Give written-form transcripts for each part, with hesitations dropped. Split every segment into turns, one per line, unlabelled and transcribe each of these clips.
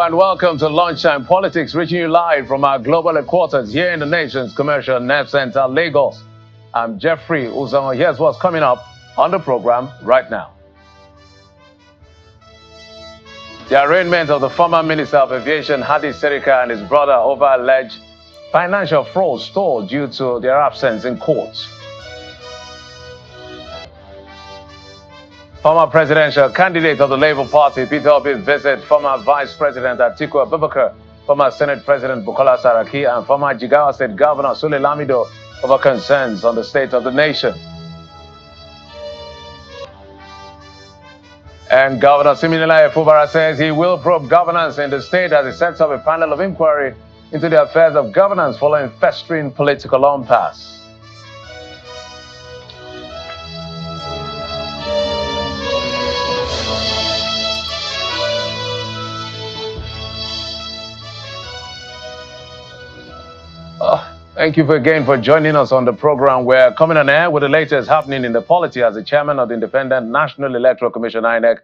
Hello and welcome to Lunchtime Politics, reaching you live from our global headquarters here in the nation's commercial nerve center, Lagos. I'm Jeffrey Uzong. Here's what's coming up on the program right now. The arraignment of the former Minister of Aviation, Hadi Serika, and his brother over alleged financial fraud stalled due to their absence in court. Former presidential candidate of the Labour Party, Peter Obi, visit former Vice President Atiku Abubakar, former Senate President Bukola Saraki, and former Jigawa State Governor Sule Lamido over concerns on the state of the nation. And Governor Siminalayi Fubara says he will probe governance in the state as he sets up a panel of inquiry into the affairs of governance following festering political impasse. Thank you again for joining us on the program. We're coming on air with the latest happening in the polity as the chairman of the Independent National Electoral Commission, INEC,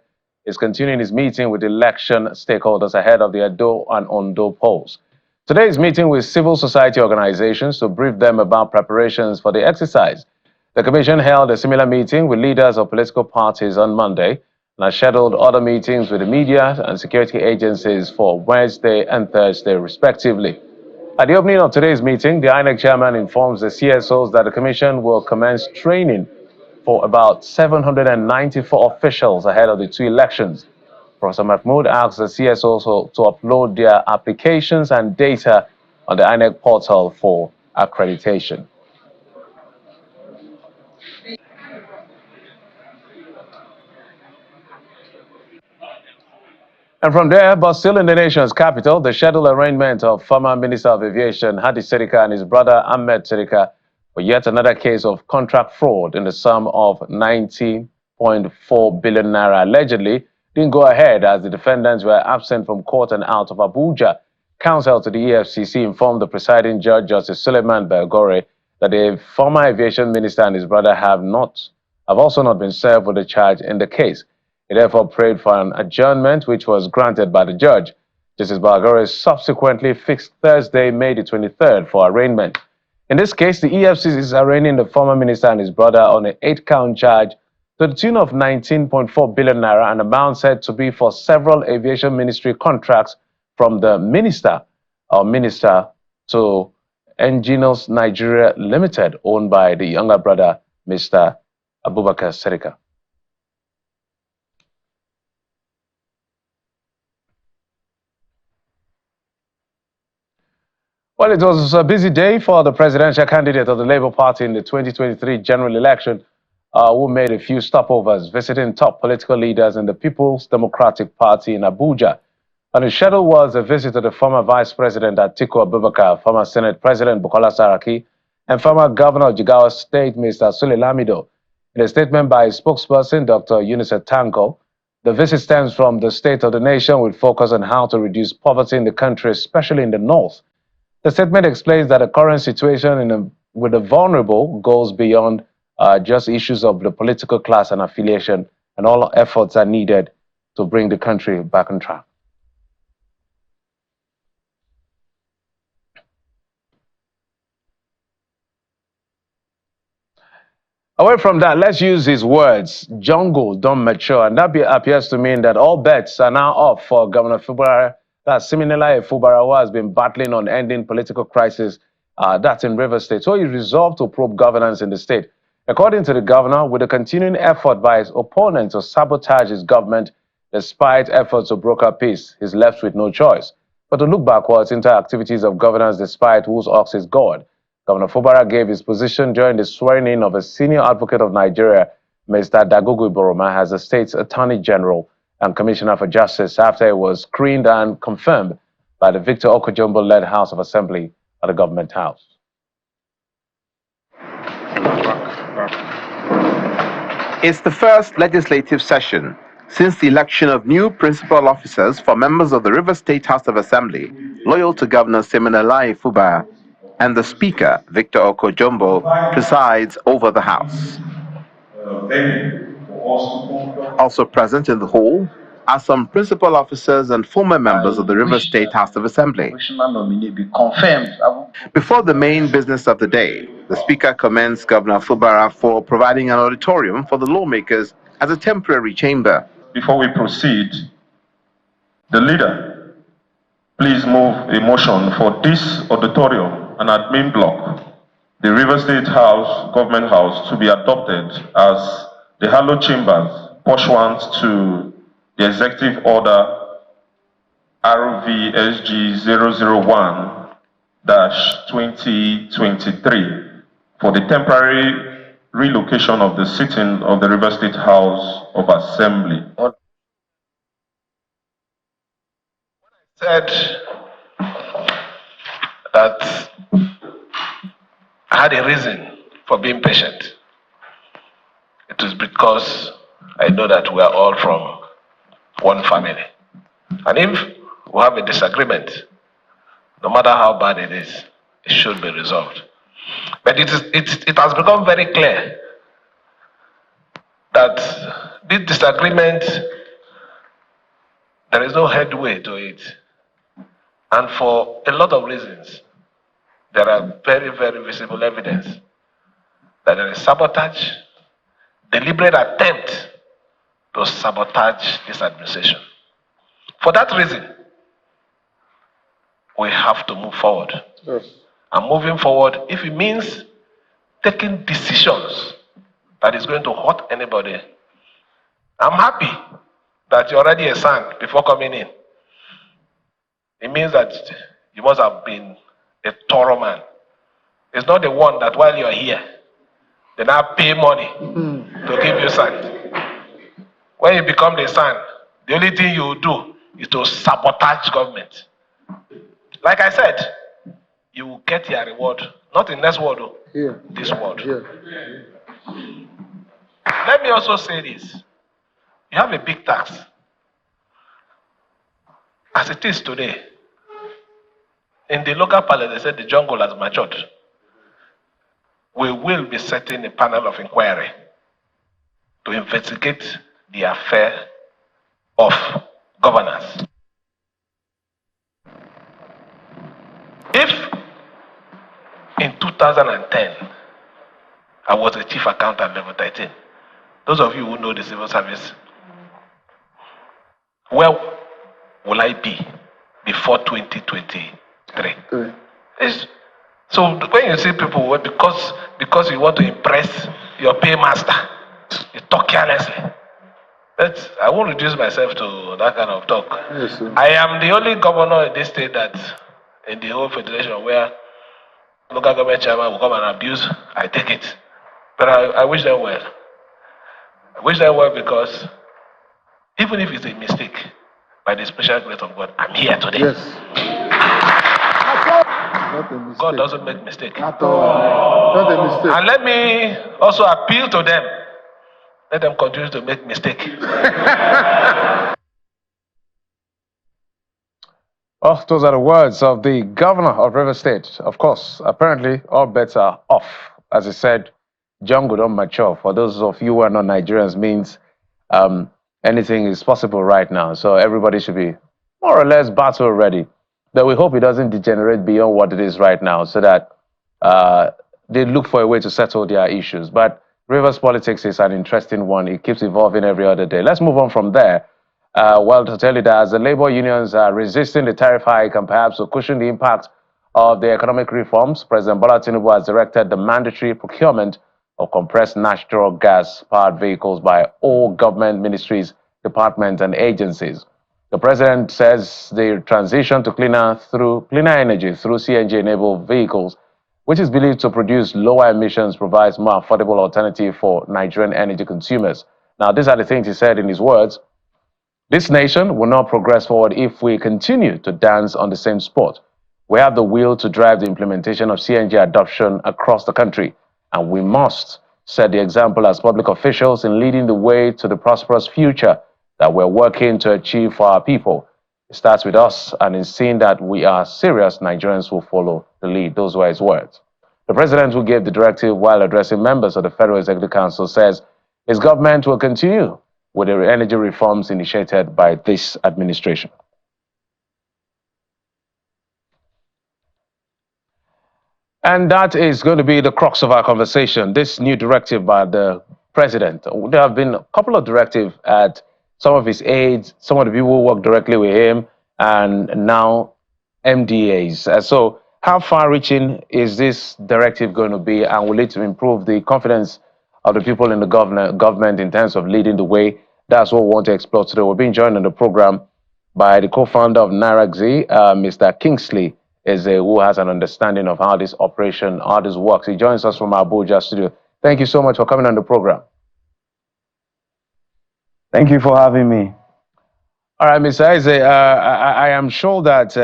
is continuing his meeting with election stakeholders ahead of the Edo and Ondo polls. Today's meeting with civil society organizations to brief them about preparations for the exercise. The commission held a similar meeting with leaders of political parties on Monday and has scheduled other meetings with the media and security agencies for Wednesday and Thursday, respectively. At the opening of today's meeting, the INEC chairman informs the CSOs that the commission will commence training for about 794 officials ahead of the two elections. Professor Mahmoud asked the CSOs to upload their applications and data on the INEC portal for accreditation. And from there, but still in the nation's capital, the scheduled arraignment of former Minister of Aviation Hadi Serika and his brother Ahmed Serika for yet another case of contract fraud in the sum of 19.4 billion naira allegedly didn't go ahead as the defendants were absent from court and out of Abuja. Counsel to the EFCC informed the presiding judge, Justice Suleiman Belgore, that the former aviation minister and his brother have also not been served with a charge in the case. He therefore prayed for an adjournment, which was granted by the judge. Justice Belgore subsequently fixed Thursday, May the 23rd, for arraignment. In this case, the EFCC is arraigning the former minister and his brother on an 8-count charge to the tune of 19.4 billion naira, an amount said to be for several aviation ministry contracts from the minister to Engineers Nigeria Limited, owned by the younger brother, Mr. Abubakar Serika. Well, it was a busy day for the presidential candidate of the Labour Party in the 2023 general election, who made a few stopovers, visiting top political leaders in the People's Democratic Party in Abuja. On the schedule was a visit to the former Vice President Atiku Abubakar, former Senate President Bukola Saraki, and former Governor of Jigawa State, Mr. Sule Lamido. In a statement by his spokesperson, Dr. Eunice Tanko, the visit stems from the state of the nation with focus on how to reduce poverty in the country, especially in the north. The statement explains that the current situation with the vulnerable goes beyond just issues of the political class and affiliation, and all efforts are needed to bring the country back on track. Away from that, let's use his words. Jungle don't mature, and that appears to mean that all bets are now off for Governor Fubara. That's Siminalayi Fubara, who has been battling on ending political crisis, that's in Rivers State. So he resolved to probe governance in the state. According to the governor, with the continuing effort by his opponents to sabotage his government, despite efforts to broker peace, he's left with no choice but to look backwards into activities of governance despite whose ox is God. Governor Fubara gave his position during the swearing-in of a senior advocate of Nigeria, Mr. Dagugu Iboroma, as the state's Attorney General and Commissioner for Justice after it was screened and confirmed by the Victor Okojumbo-led House of Assembly at the Government House.
It's the first legislative session since the election of new principal officers for members of the Rivers State House of Assembly loyal to Governor Siminalayi Fubara, and the Speaker, Victor Okojumbo, presides over the House. Also present in the hall are some principal officers and former members of the Rivers State House of Assembly. Before the main business of the day, the Speaker commends Governor Fubara for providing an auditorium for the lawmakers as a temporary chamber.
Before we proceed, the leader, please move a motion for this auditorium and admin block, the River State House, Government House, to be adopted as the hallowed chambers pursuant to the Executive Order RVSG 001-2023 for the temporary relocation of the sitting of the River State House of Assembly.
Said that I had a reason for being patient. It is because I know that we are all from one family. And if we have a disagreement, no matter how bad it is, it should be resolved. But it has become very clear that this disagreement, there is no headway to it. And for a lot of reasons, there are very, very visible evidence that there is sabotage, deliberate attempt to sabotage this administration. For that reason, we have to move forward. Yes. And moving forward, if it means taking decisions that is going to hurt anybody, I'm happy that you're already a son before coming in. It means that you must have been a thorough man. It's not the one that while you're here, they now pay money to give you sand. When you become the son, the only thing you do is to sabotage government. Like I said, you will get your reward, not in next world, this world. Let me also say this. You have a big tax. As it is today, in the local parliament, they said the jungle has matured. We will be setting a panel of inquiry to investigate the affair of governance. If in 2010, I was a chief accountant level 13, those of you who know the civil service, where will I be before 2023? So when you see people, because you want to impress your paymaster, you talk carelessly. I won't reduce myself to that kind of talk. Yes, I am the only governor in this state that, in the whole federation, where local government chairman will come and abuse, I take it. But I wish them well. I wish them well because even if it's a mistake, by the special grace of God, I'm here today. Yes. God doesn't make mistakes. Not a mistake. And let me also appeal to them. Let them continue to make mistakes.
Oh, those are the words of the governor of River State. Of course, apparently all bets are off. As I said, jungle don't mature. For those of you who are not Nigerians, means anything is possible right now. So everybody should be more or less battle ready. But we hope it doesn't degenerate beyond what it is right now, so that they look for a way to settle their issues. But Rivers politics is an interesting one. It keeps evolving every other day. Let's move on from there. Well, to tell you that as the labor unions are resisting the tariff hike and perhaps to cushion the impact of the economic reforms, President Bola Tinubu has directed the mandatory procurement of compressed natural gas-powered vehicles by all government ministries, departments, and agencies. The president says the transition to cleaner energy through CNG-enabled vehicles, which is believed to produce lower emissions, provides more affordable alternative for Nigerian energy consumers. Now, these are the things he said in his words. This nation will not progress forward if we continue to dance on the same spot. We have the will to drive the implementation of CNG adoption across the country, and we must set the example as public officials in leading the way to the prosperous future that we're working to achieve for our people. It starts with us, and in seeing that we are serious, Nigerians will follow the lead. Those were his words. The president, who gave the directive while addressing members of the Federal Executive Council, says his government will continue with the energy reforms initiated by this administration. And that is going to be the crux of our conversation, this new directive by the president. There have been a couple of directives at some of his aides, some of the people who work directly with him, and now MDAs. So how far-reaching is this directive going to be, and will it improve the confidence of the people in the government in terms of leading the way? That's what we want to explore today. We're being joined on the program by the co-founder of NARAXI, Mr. Kingsley Eze, who has an understanding of how this operation, how this works. He joins us from our Abuja studio. Thank you so much for coming on the program.
Thank you for having me.
All right, Mr. Eze, I am sure that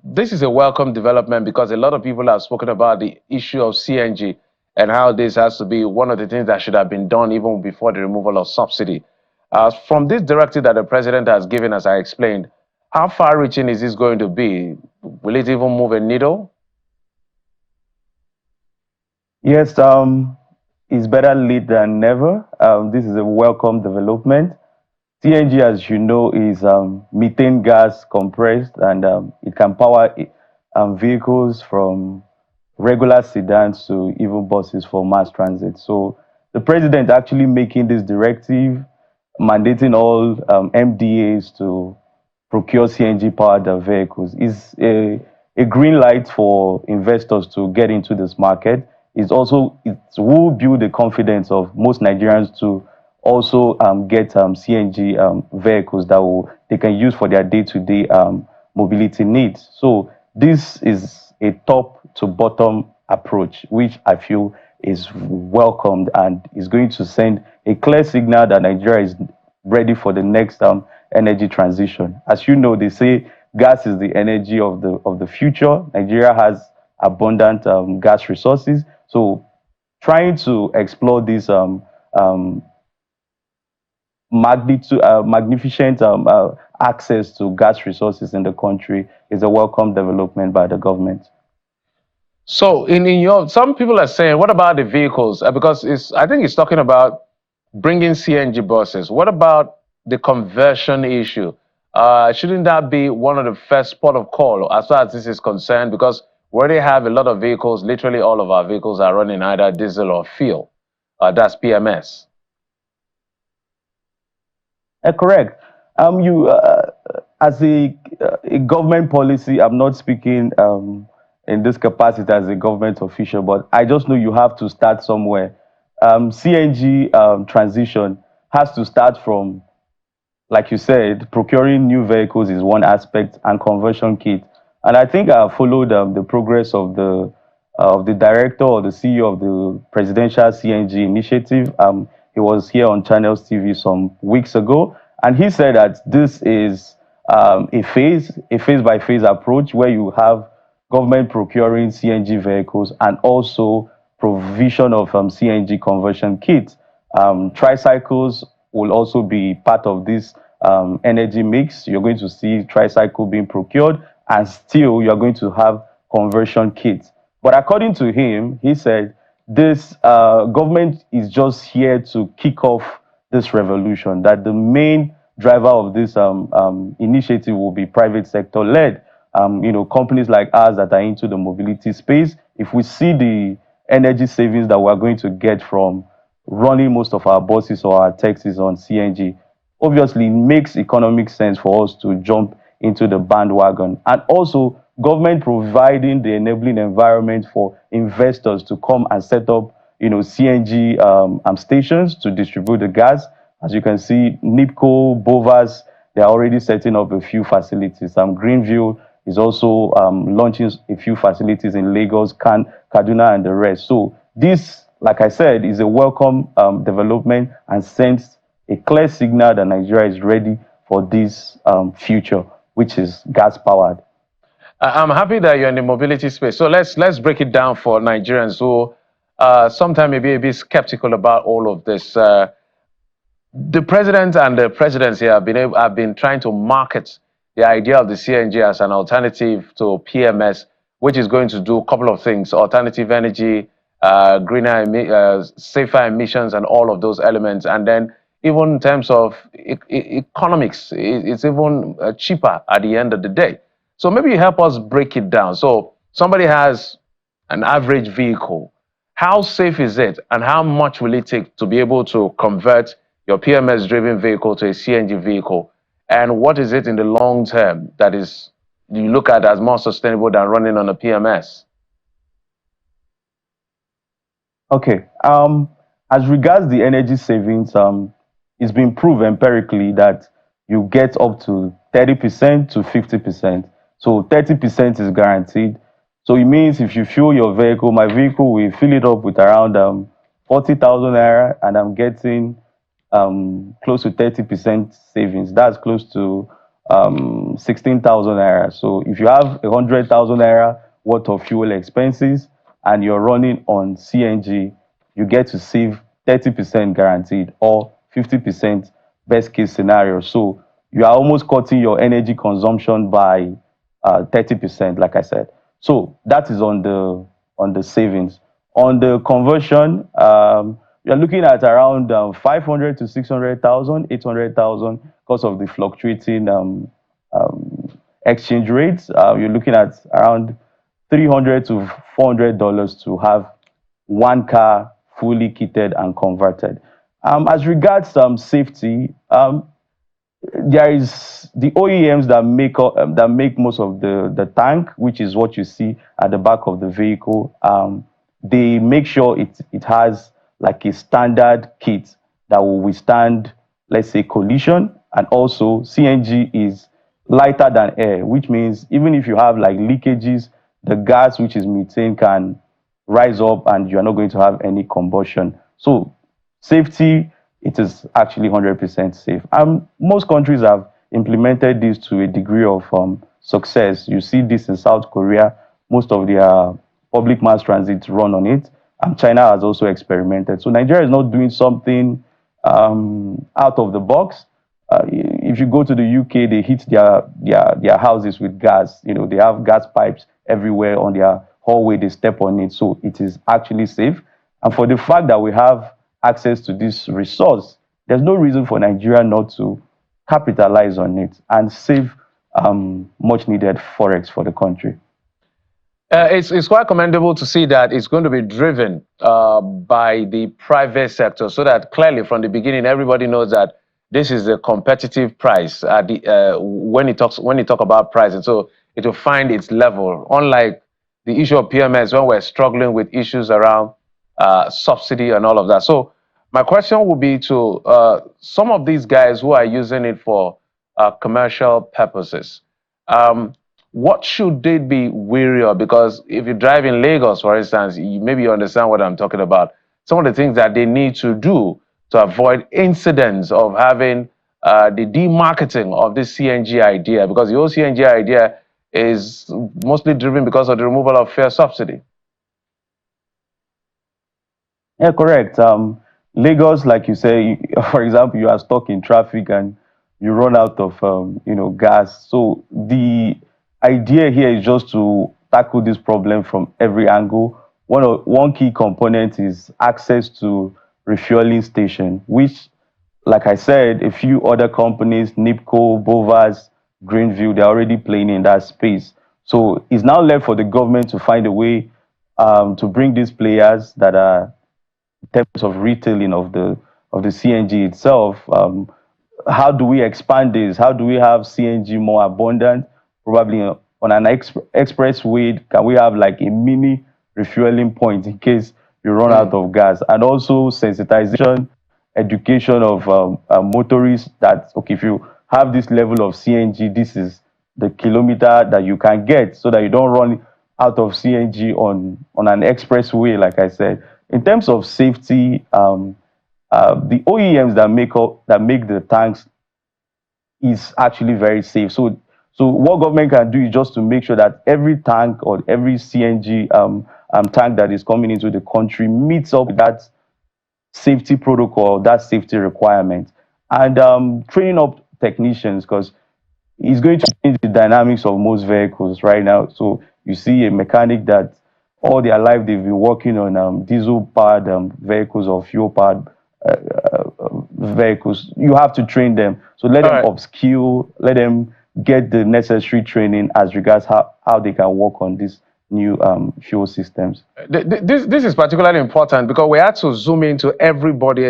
this is a welcome development because a lot of people have spoken about the issue of CNG and how this has to be one of the things that should have been done even before the removal of subsidy. From this directive that the president has given, as I explained, how far-reaching is this going to be? Will it even move a needle?
Yes, it's better late than never. This is a welcome development. CNG, as you know, is methane gas compressed, and it can power vehicles from regular sedans to even buses for mass transit. So the president actually making this directive, mandating all MDAs to procure CNG-powered vehicles is a green light for investors to get into this market. It will build the confidence of most Nigerians to also get CNG vehicles that they can use for their day-to-day mobility needs. So this is a top-to-bottom approach, which I feel is welcomed and is going to send a clear signal that Nigeria is ready for the next energy transition. As you know, they say gas is the energy of the future. Nigeria has abundant gas resources. So trying to explore this magnificent access to gas resources in the country is a welcome development by the government.
So some people are saying, what about the vehicles? Because I think it's talking about bringing CNG buses. What about the conversion issue? Shouldn't that be one of the first port of call as far as this is concerned? Because we already have a lot of vehicles, literally all of our vehicles are running either diesel or fuel. That's PMS.
Correct. As a government policy, I'm not speaking in this capacity as a government official, but I just know you have to start somewhere. CNG transition has to start from, like you said, procuring new vehicles is one aspect, and conversion kit. And I think I followed the progress of the director or the CEO of the presidential CNG initiative. He was here on Channels TV some weeks ago, and he said that this is a phase-by-phase approach where you have government procuring CNG vehicles and also provision of CNG conversion kits. Tricycles will also be part of this energy mix. You're going to see tricycle being procured, and still you're going to have conversion kits. But according to him, he said this government is just here to kick off this revolution, that the main driver of this initiative will be private sector led. Companies like ours that are into the mobility space, if we see the energy savings that we're going to get from running most of our buses or our taxis on CNG, obviously it makes economic sense for us to jump into the bandwagon. And also government providing the enabling environment for investors to come and set up CNG stations to distribute the gas. As you can see, NIPCO, Vows, they're already setting up a few facilities. Greenville is also launching a few facilities in Lagos, Kaduna, and the rest. So this, like I said, is a welcome development and sends a clear signal that Nigeria is ready for this future, which is gas-powered.
I'm happy that you're in the mobility space. So let's break it down for Nigerians who sometimes may be a bit skeptical about all of this. The president and the presidency have been trying to market the idea of the CNG as an alternative to PMS, which is going to do a couple of things: alternative energy, greener, safer emissions, and all of those elements. And then even in terms of economics, it's even cheaper at the end of the day. So maybe you help us break it down. So somebody has an average vehicle. How safe is it, and how much will it take to be able to convert your PMS-driven vehicle to a CNG vehicle? And what is it in the long term that is you look at as more sustainable than running on a PMS?
Okay. As regards the energy savings, it's been proven empirically that you get up to 30% to 50%. So 30% is guaranteed. So it means if you fuel your vehicle, my vehicle will fill it up with around 40,000 naira, and I'm getting close to 30% savings. That's close to 16,000 naira. So if you have 100,000 naira worth of fuel expenses and you're running on CNG, you get to save 30% guaranteed, or 50% best case scenario. So you are almost cutting your energy consumption by 30%, like I said. So that is on the savings. On the conversion, you're looking at around 500 to 600,000, 800,000, because of the fluctuating exchange rates. You're looking at around $300 to $400 to have one car fully kitted and converted. As regards safety, there is the OEMs that make most of the tank, which is what you see at the back of the vehicle. They make sure it has like a standard kit that will withstand, let's say, collision. And also CNG is lighter than air, which means even if you have like leakages, the gas, which is methane, can rise up and you're not going to have any combustion. So safety, it is actually 100% safe. Most countries have implemented this to a degree of success. You see this in South Korea. Most of their public mass transit run on it. And China has also experimented. So Nigeria is not doing something out of the box. If you go to the UK, they heat their houses with gas. You know, they have gas pipes everywhere on their hallway. They step on it. So it is actually safe. And for the fact that we have access to this resource, there's no reason for Nigeria not to capitalize on it and save much needed forex for the country.
It's quite commendable to see that it's going to be driven by the private sector, so that clearly from the beginning everybody knows that this is a competitive price at the, when you talk about price, and so it will find its level. Unlike the issue of PMS, when we're struggling with issues around subsidy and all of that. So my question would be to some of these guys who are using it for commercial purposes. What should they be wary of? Because if you drive in Lagos, for instance, maybe you understand what I'm talking about. Some of the things that they need to do to avoid incidents of having the demarketing of this CNG idea, because the whole CNG idea is mostly driven because of the removal of fare subsidy.
Yeah, correct. Lagos, like you say, for example, you are stuck in traffic and you run out of gas. So the idea here is just to tackle this problem from every angle. One key component is access to refueling station, which, like I said, a few other companies, NIPCO, Vows, Greenview, they're already playing in that space. So it's now left for the government to find a way to bring these players that are in terms of retailing of the CNG itself. How do we expand this? How do we have CNG more abundant? Probably on an expressway, can we have like a mini refueling point in case you run out of gas? And also sensitization, education of motorists that, okay, if you have this level of CNG, this is the kilometer that you can get, so that you don't run out of CNG on an expressway, like I said. In terms of safety, the OEMs that make the tanks is actually very safe. So what government can do is just to make sure that every tank or every CNG tank that is coming into the country meets up with that safety protocol, that safety requirement, and training up technicians, because it's going to change the dynamics of most vehicles right now. So you see a mechanic that all their life they've been working on diesel-powered vehicles or fuel-powered vehicles. You have to train them. So let them upskill, let them get the necessary training as regards how they can work on these new fuel systems.
This is particularly important because we had to zoom into everybody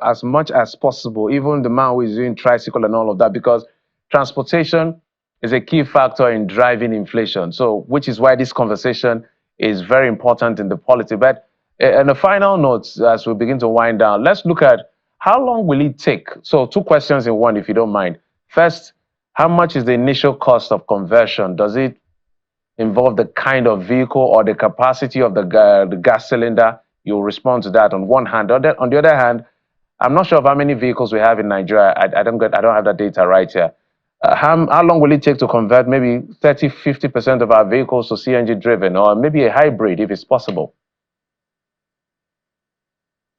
as much as possible, even the man who is doing tricycle and all of that, because transportation is a key factor in driving inflation. So, which is why this conversation is very important in the polity. But on a final note, as we begin to wind down, let's look at how long will it take? So, two questions in one, if you don't mind. First, how much is the initial cost of conversion? Does it involve the kind of vehicle or the capacity of the gas cylinder? You'll respond to that on one hand. On the other hand, I'm not sure of how many vehicles we have in Nigeria. I don't have that data right here. How long will it take to convert maybe 30–50% of our vehicles to CNG driven, or maybe a hybrid if it's possible?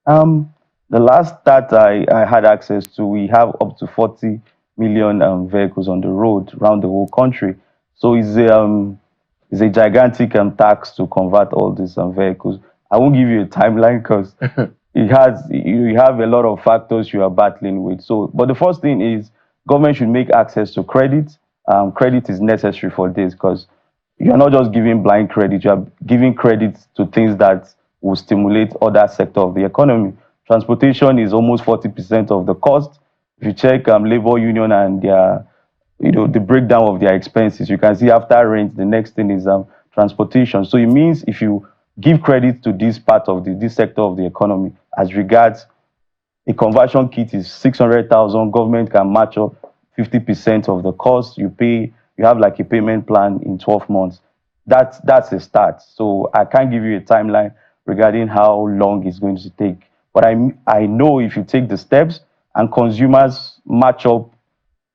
The last stat I had access to, we have up to 40 million vehicles on the road around the whole country. So it's a gigantic tax to convert all these vehicles. I won't give you a timeline because you have a lot of factors you are battling with. So, but the first thing is government should make access to credit. Credit is necessary for this because you're not just giving blind credit, you are giving credit to things that will stimulate other sector of the economy. Transportation is almost 40% of the cost. If you check labor union and their, the breakdown of their expenses, you can see after rent, the next thing is transportation. So it means if you give credit to this part of this sector of the economy, as regards a conversion kit is 600,000, government can match up 50% of the cost. You have like a payment plan in 12 months. That's a start. So I can't give you a timeline regarding how long it's going to take. But I know if you take the steps and consumers match up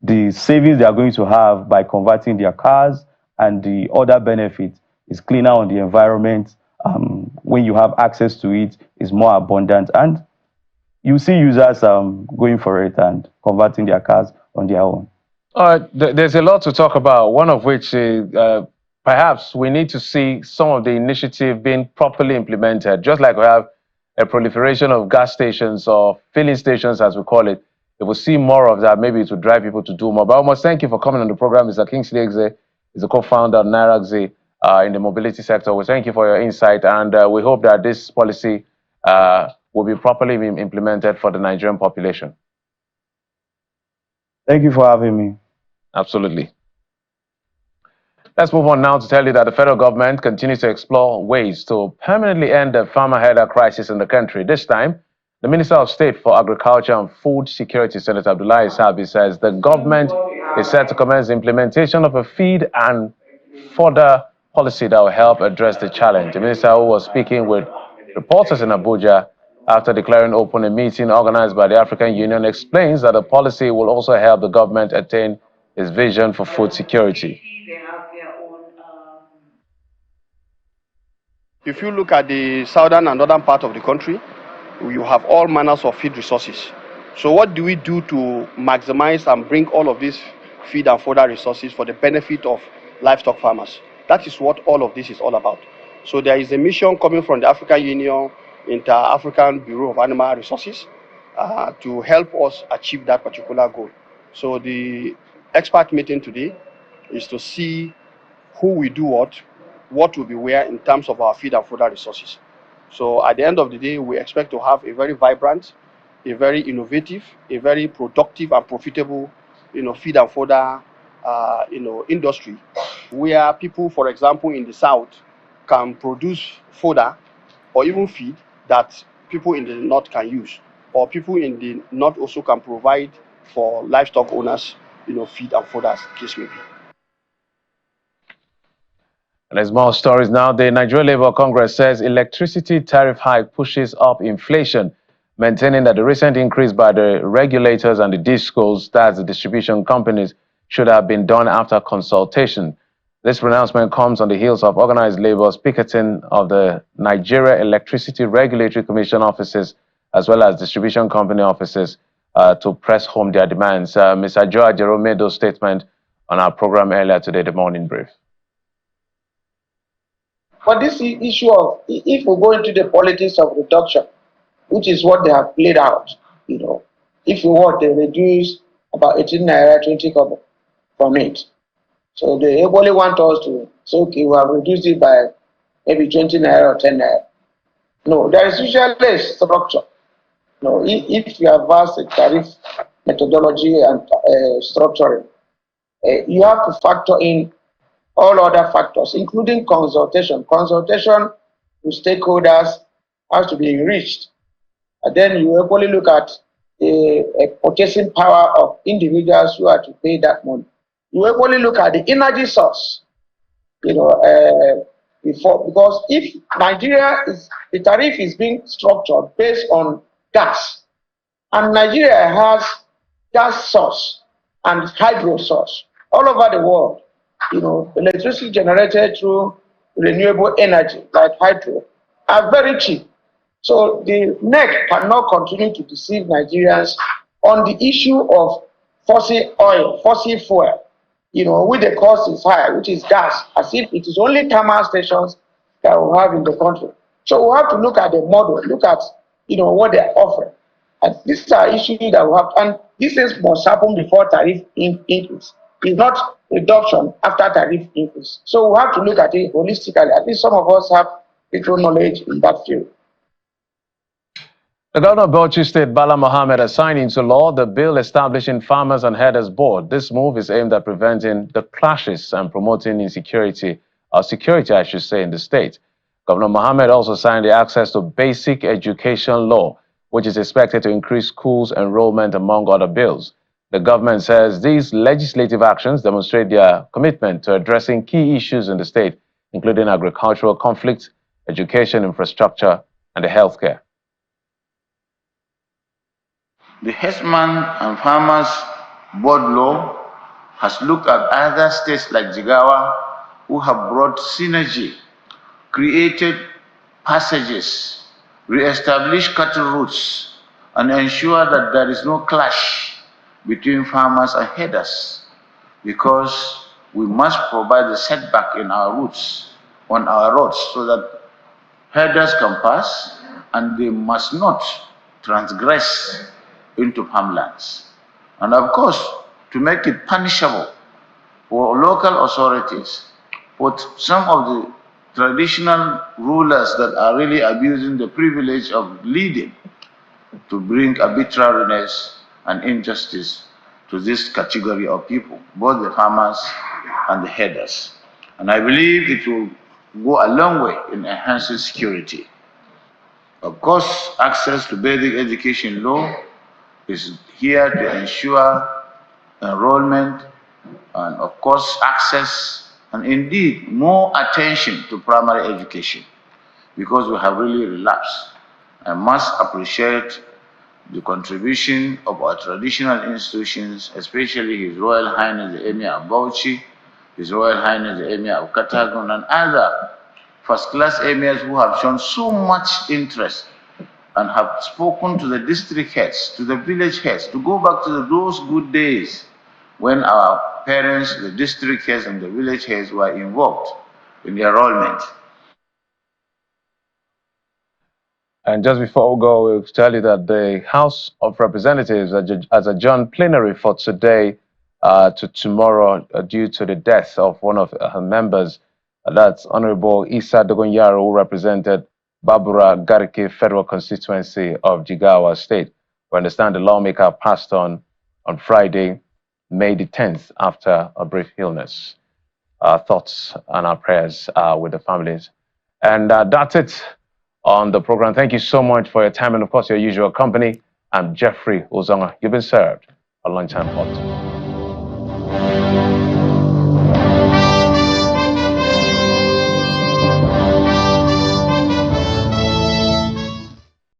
the savings they are going to have by converting their cars and the other benefits, is cleaner on the environment. When you have access to it, is more abundant, and you see users going for it and converting their cars on their own.
There's a lot to talk about, one of which is perhaps we need to see some of the initiative being properly implemented, just like we have a proliferation of gas stations or filling stations, as we call it. If we see more of that, maybe it will drive people to do more. But I must thank you for coming on the program. Mr. Kingsley Egze is the co-founder of Nairaxi in the mobility sector. We thank you for your insight, and we hope that this policy will be properly implemented for the Nigerian population.
Thank you for having me.
Absolutely. Let's move on now to tell you that the federal government continues to explore ways to permanently end the farmer header crisis in the country. This time, the Minister of State for Agriculture and Food Security, Senator Abdullahi Sabi, says the government is set to commence the implementation of a feed and fodder policy that will help address the challenge. The minister, who was speaking with reporters in Abuja after declaring open a meeting organized by the African Union, explains that the policy will also help the government attain its vision for food security.
If you look at the southern and northern part of the country, you have all manners of feed resources. So what do we do to maximize and bring all of these feed and fodder resources for the benefit of livestock farmers? That is what all of this is all about. So there is a mission coming from the African Union, Inter-African Bureau of Animal Resources, to help us achieve that particular goal. So the expert meeting today is to see who will do what will be where in terms of our feed and fodder resources. So at the end of the day, we expect to have a very vibrant, a very innovative, a very productive and profitable, feed and fodder, industry, where people, for example, in the south, can produce fodder or even feed that people in the north can use, or people in the north also can provide for livestock owners, feed and fodder, as the case may be.
And there's more stories now. The Nigeria Labour Congress says electricity tariff hike pushes up inflation, maintaining that the recent increase by the regulators and the discos, that's the distribution companies, should have been done after consultation. This pronouncement comes on the heels of organized labor's picketing of the Nigeria Electricity Regulatory Commission offices, as well as distribution company offices, to press home their demands. Mr. Joa Jerome made those statements on our program earlier today, the morning brief.
But this issue of, if we go into the politics of reduction, which is what they have played out, if you want, they reduce about 18 naira 20 kobo from it. So they only want us to say, okay, we have reduced it by maybe 20 naira or 10 naira. No, there is usually a structure. No, if you have vast tariff methodology and structuring, you have to factor in all other factors, including consultation. Consultation with stakeholders has to be enriched. And then you equally look at a purchasing power of individuals who are to pay that money. You equally look at the energy source, because if the tariff is being structured based on gas, and Nigeria has gas source and hydro source all over the world. Electricity generated through renewable energy like hydro are very cheap. So the NEC cannot continue to deceive Nigerians on the issue of fossil oil, fossil fuel, with the cost is high, which is gas, as if it is only thermal stations that we have in the country. So we have to look at the model, look at what they're offering. And these are issues that we have, and these things must happen before tariff increase. It's not reduction after tariff increase. So we have to look at it holistically. At least some of us have little knowledge in that field.
The governor of Bauchi State, Bala Mohammed, has signed into law the bill establishing Farmers and Herders Board. This move is aimed at preventing the clashes and promoting security, I should say, in the state. Governor Mohammed also signed the Access to Basic Education Law, which is expected to increase schools enrollment, among other bills. The government says these legislative actions demonstrate their commitment to addressing key issues in the state, including agricultural conflict, education infrastructure, and the healthcare.
The Herdsman and Farmers Board law has looked at other states like Jigawa who have brought synergy, created passages, re-established cattle routes, and ensure that there is no clash between farmers and herders, because we must provide the setback in our routes, on our roads, so that herders can pass and they must not transgress into farmlands. And of course, to make it punishable for local authorities, for some of the traditional rulers that are really abusing the privilege of leading, to bring arbitrariness and injustice to this category of people, both the farmers and the herders. And I believe it will go a long way in enhancing security. Of course, access to basic education law is here to ensure enrollment and, of course, access and indeed more attention to primary education, because we have really relapsed. I must appreciate the contribution of our traditional institutions, especially His Royal Highness the Emir of Bauchi, His Royal Highness the Emir of Katagon, and other first-class emirs who have shown so much interest and have spoken to the district heads, to the village heads, to go back to those good days when our parents, the district heads and the village heads were involved in the enrollment.
And just before we go, we'll tell you that the House of Representatives has adjourned plenary for today to tomorrow due to the death of one of her members. That's Honorable Isa Dogonyaro, who represented Babura Gariki Federal Constituency of Jigawa State. We understand the lawmaker passed on Friday, May the 10th, after a brief illness. Our thoughts and our prayers with the families. And that's it on the program. Thank you so much for your time and, of course, your usual company. I'm Jeffrey Ozonga. You've been served a Lunchtime Hot.